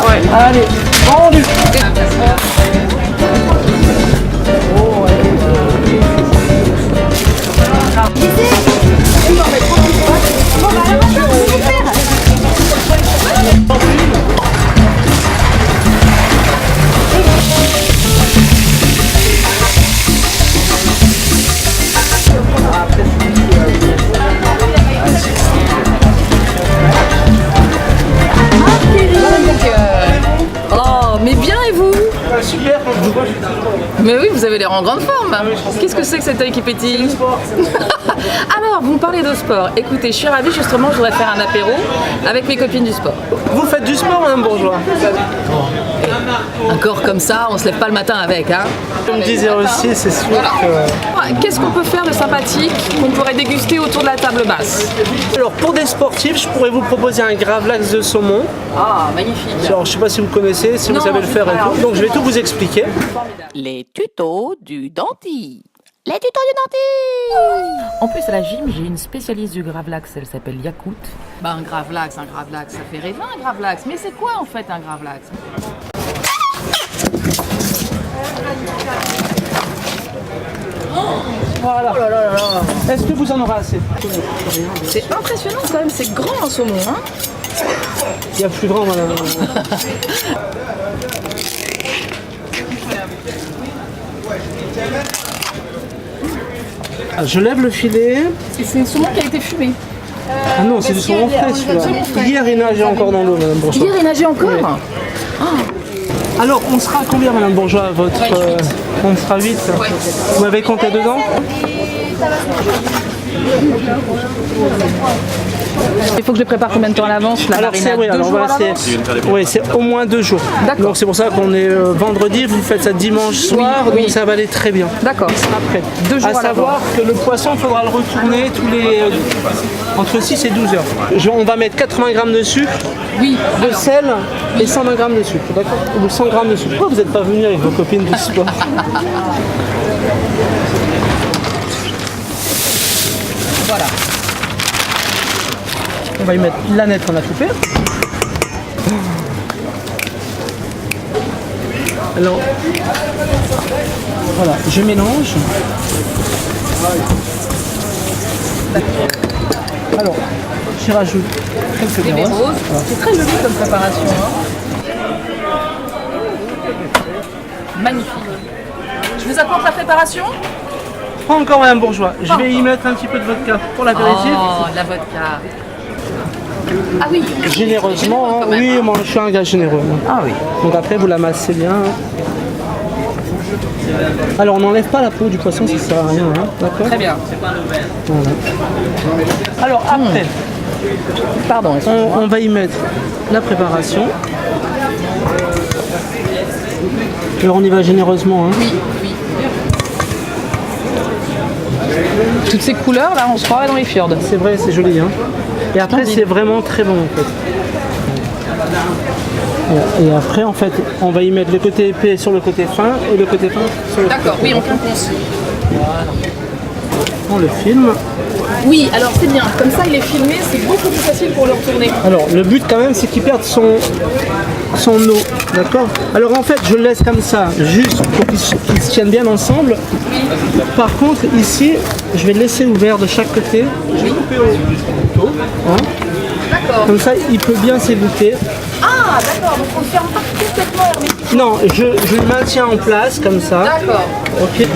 ça? Ouais. Allez, vendu. Oh, mais bien et vous? Super, Mais oui, vous avez l'air en grande forme. Qu'est-ce que c'est que cet œil qui pétille? Alors, vous me parlez de sport. Écoutez, je suis ravie, justement, je voudrais faire un apéro avec mes copines du sport. vous faites du sport, madame Bourgeois? Un corps comme ça, on se lève pas le matin avec, hein. Je me disais aussi, c'est sûr que... Qu'est-ce qu'on peut faire de sympathique qu'on pourrait déguster autour de la table basse? Alors, pour des sportifs, je pourrais vous proposer un gravlax de saumon. Ah, magnifique. Alors, je sais pas si vous connaissez, si Non, vous savez le faire et tout. Donc, je vais tout vous expliquer. Les tutos du dentiste. Les tutos du dentiste. En plus, à la gym, j'ai une spécialiste du gravlax, elle s'appelle Yakout. Bah, un gravlax, ça fait rêver un gravlax. Mais c'est quoi en fait un gravlax? Voilà. Est-ce que vous en aurez assez? C'est impressionnant quand même, c'est grand un saumon, hein. Il y a plus grand, madame. Je lève le filet. Et c'est un saumon qui a été fumé. Ah non, c'est du saumon frais celui-là. Hier, il nageait encore dans l'eau, madame Bourgeois. Hier, il nageait encore. Oui. Alors, on sera à combien, madame Bourgeois, votre... on sera 8. Ouais. Vous m'avez compté dedans? Il faut que je prépare combien de temps à l'avance la Alors, marinade? oui, alors voilà, c'est au moins 2 jours. D'accord. Donc c'est pour ça qu'on est vendredi, vous faites ça dimanche soir, oui. donc ça va aller très bien. D'accord. Il sera prêt. 2 jours à savoir que le poisson, il faudra le retourner tous les entre 6 et 12 heures. On va mettre 80 grammes de sucre, Oui. de sel et 120 grammes de sucre, d'accord? Ou 100 grammes de sucre. Pourquoi vous n'êtes pas venu avec vos copines du sport? Voilà. On va y mettre l'aneth qu'on a coupée. Alors, voilà, je mélange. Alors, j'y rajoute quelques Les roses. roses. C'est très joli comme préparation. Hein. Magnifique. Je vous apporte la préparation? Pas encore, madame Bourgeois. Je vais y mettre un petit peu de vodka pour l'apéritif. Oh, la vodka. Ah oui. Généreusement, hein. Quand même, Oui, hein. moi je suis un gars généreux. Moi. Ah oui. Donc après, vous l'amassez bien. Alors, on n'enlève pas la peau du poisson, ça sert à rien, hein. D'accord? Très bien. Voilà. Alors après, Pardon. on va y mettre la préparation. Alors on y va généreusement. Hein. Oui, oui. Toutes ces couleurs là, on se croirait dans les fjords. C'est vrai, c'est joli. Hein. Et après, c'est vraiment très bon en fait. Et après, en fait, on va y mettre le côté épais sur le côté fin et le côté fin sur le côté D'accord, oui, on pense. On le filme. Oui, alors c'est bien. Comme ça, il est filmé, c'est beaucoup plus facile pour le retourner. Alors, le but quand même, c'est qu'il perde son eau, d'accord? Alors en fait, je le laisse comme ça, juste pour qu'ils se tiennent bien ensemble. Par contre, ici, je vais le laisser ouvert de chaque côté. Je vais couper au couteau. Hein. D'accord. Comme ça, il peut bien s'égoutter. Ah, d'accord, donc on ne ferme pas complètement hermétiquement. Non, je le maintiens en place, comme ça. D'accord. Ok.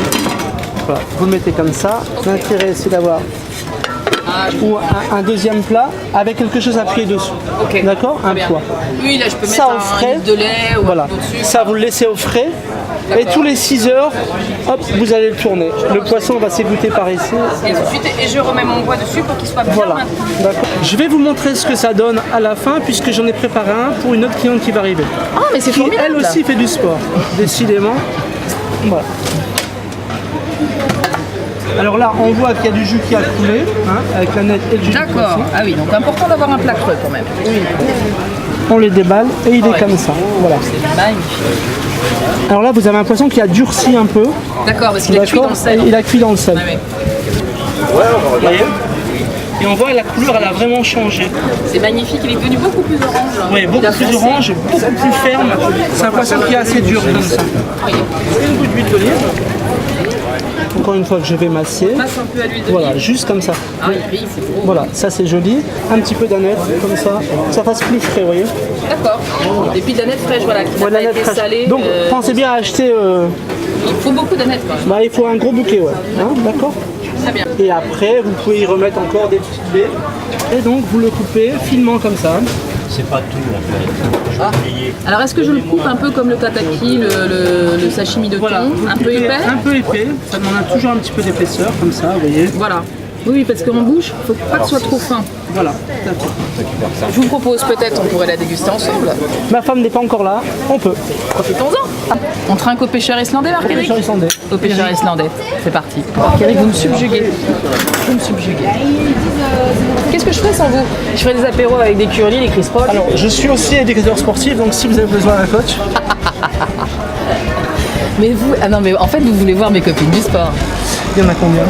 Voilà, vous le mettez comme ça. L'intérêt, c'est d'avoir ou un deuxième plat avec quelque chose à appuyer dessus. Ok. D'accord? Un bien. poids. Oui, là, je peux mettre Ça au un frais. litre de lait ou Voilà. un peu dessus. Ça, vous le laissez au frais. Et tous les 6 heures, hop, vous allez le tourner. Le poisson va s'égoutter par ici. Et tout de suite, et je remets mon bois dessus pour qu'il soit bien Voilà. maintenu. D'accord. Je vais vous montrer ce que ça donne à la fin, puisque j'en ai préparé un pour une autre cliente qui va arriver. Ah, mais c'est Qui, formidable. elle aussi, fait du sport. Décidément. Voilà. Alors là, on voit qu'il y a du jus qui a coulé, hein, avec la nette et le jus du D'accord. poisson. Ah oui, donc important d'avoir un plat creux quand même. Oui. On les déballe et il est Ouais. comme ça. Voilà. C'est magnifique. Alors là, vous avez un poisson qui a durci un peu. D'accord, parce qu'il est cuit dans le sel. Il a cuit dans le sel. Ah oui. Vous voyez? Et on voit la couleur, elle a vraiment changé. C'est magnifique, il est devenu beaucoup plus orange. Oui, beaucoup Il a plus foncé. orange, beaucoup plus ferme. C'est un poisson qui est assez dur comme ça. Une goutte d'huile d'olive. Encore une fois que je vais masser. Passe un peu à l'huile d'olive. Voilà, juste comme ça. Ah, il brille, c'est beau. Voilà, ça c'est joli. Un petit peu d'aneth, comme ça. Ça fasse plus frais, vous voyez. D'accord. Et puis d'aneth fraîche, voilà, qui n'a Voilà, pas l'aneth été fraîche. salée. Donc pensez bien à acheter. Il faut beaucoup d'aneth quand même. Bah, il faut un gros bouquet, ouais. Hein, d'accord. Très bien. Et après, vous pouvez y remettre encore des petites baies. Et donc, vous le coupez finement comme ça. C'est pas tout en fait. Ah. Alors est-ce que je le coupe un peu comme le tataki, le sashimi de thon, Vous un le peu coupez épais? Un peu épais. Ça demande toujours un petit peu d'épaisseur, comme ça, vous voyez. Voilà. Oui, parce qu'en bouche, il ne faut pas que ce soit trop fin. Voilà, tout à fait. Je vous propose peut-être, on pourrait la déguster ensemble. Ma femme n'est pas encore là, on peut. Profitons-en. On trinque au pêcheur islandais, Marc-Éric? Pêcheur islandais. Au pêcheur islandais, c'est parti. Marc-Éric, vous me subjuguez. Vous me subjuguez. Qu'est-ce que je ferais sans vous? Je ferais des apéros avec des curly, des Chris Paul. Alors, je suis aussi éducateur sportif, donc si vous avez besoin d'un coach, Mais vous, ah non, mais en fait, vous voulez voir mes copines du sport. il y en a combien?